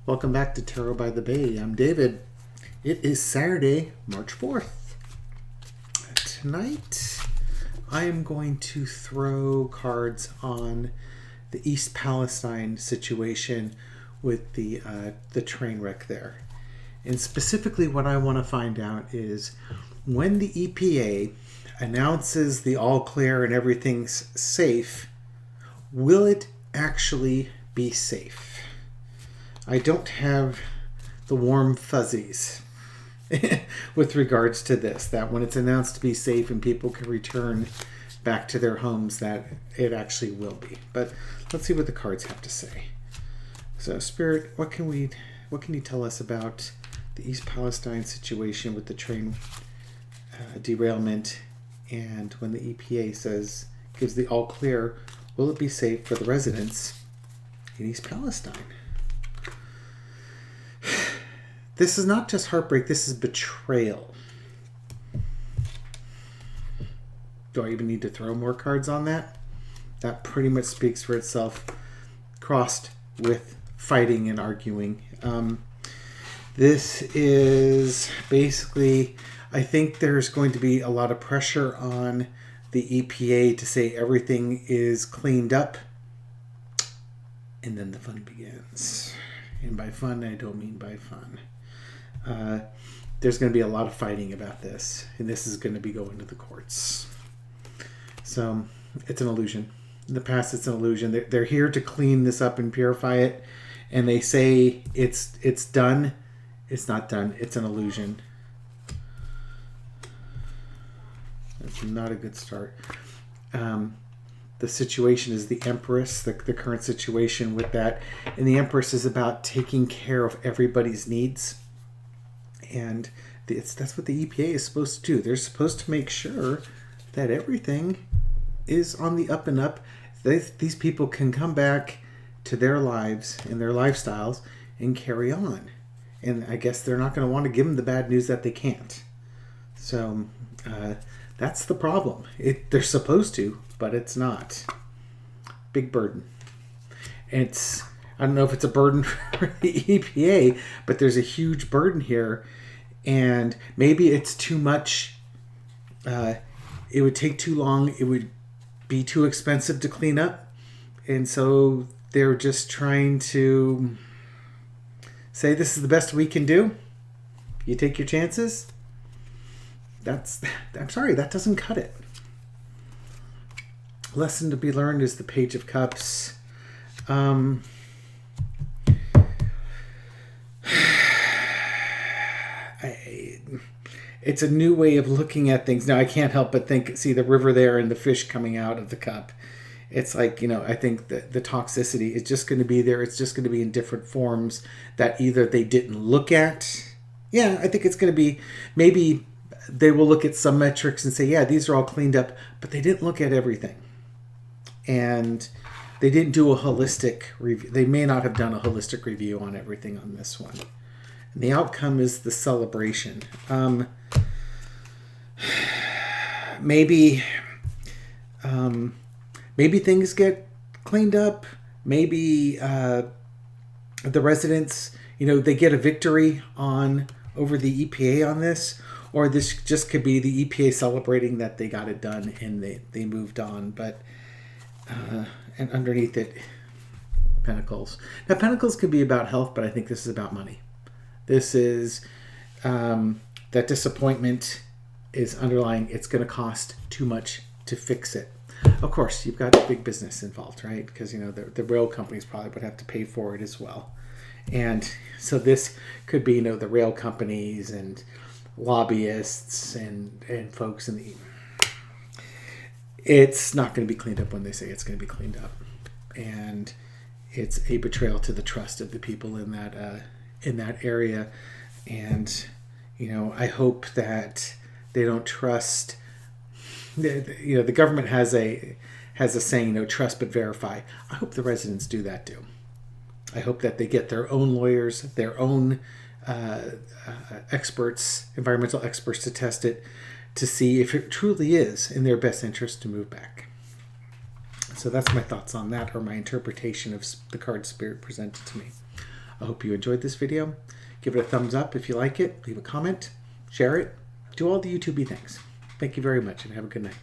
Welcome back to Tarot by the Bay. I'm David. It is Saturday, March 4th. Tonight, I am going to throw cards on the East Palestine situation with the train wreck there. And specifically what I want to find out is when the EPA announces the all clear and everything's safe, will it actually be safe? I don't have the warm fuzzies with regards to this, that when it's announced to be safe and people can return back to their homes, that it actually will be. But let's see what the cards have to say. So Spirit, what can you tell us about the East Palestine situation with the train derailment, and when the EPA gives the all clear, will it be safe for the residents in East Palestine? This is not just heartbreak, this is betrayal. Do I even need to throw more cards on that? That pretty much speaks for itself, crossed with fighting and arguing. This is basically, I think there's going to be a lot of pressure on the EPA to say everything is cleaned up, and then the fun begins. And by fun, I don't mean by fun. There's going to be a lot of fighting about this, and this is going to be going to the courts. So it's an illusion. In the past, it's an illusion. They're here to clean this up and purify it, and they say it's done. It's not done. It's an illusion. That's not a good start. The situation is the Empress, the current situation with that. And the Empress is about taking care of everybody's needs. And that's what the EPA is supposed to do. They're supposed to make sure that everything is on the up and up. These people can come back to their lives and their lifestyles and carry on. And I guess they're not going to want to give them the bad news that they can't. So that's the problem. They're supposed to, but it's not. Big burden. I don't know if it's a burden for the EPA, but there's a huge burden here. And maybe it's too much. It would take too long. It would be too expensive to clean up. And so they're just trying to say, this is the best we can do. You take your chances. I'm sorry, that doesn't cut it. Lesson to be learned is the Page of Cups. It's a new way of looking at things. Now, I can't help but see the river there and the fish coming out of the cup. It's like, I think that the toxicity is just going to be there. It's just going to be in different forms that either they didn't look at. Yeah, I think it's going to be, maybe they will look at some metrics and say, yeah, these are all cleaned up, but they didn't look at everything. And they didn't do a holistic review. They may not have done a holistic review on everything on this one. And the outcome is the celebration. Maybe things get cleaned up. Maybe the residents, they get a victory over the EPA on this. Or this just could be the EPA celebrating that they got it done and they moved on. But and underneath it, Pentacles. Now, Pentacles could be about health, but I think this is about money. This is that disappointment is underlying. It's going to cost too much to fix it. Of course, you've got big business involved, right? Because, the rail companies probably would have to pay for it as well. And so this could be, the rail companies and lobbyists and folks in the... It's not going to be cleaned up when they say it's going to be cleaned up. And it's a betrayal to the trust of the people in that area. And, I hope that they don't trust... the government has a saying, trust but verify. I hope the residents do that too. I hope that they get their own lawyers, their own experts, environmental experts, to test it, to see if it truly is in their best interest to move back. So that's my thoughts on that, or my interpretation of the card Spirit presented to me. I hope you enjoyed this video. Give it a thumbs up if you like it. Leave a comment. Share it. Do all the YouTubey things. Thank you very much and have a good night.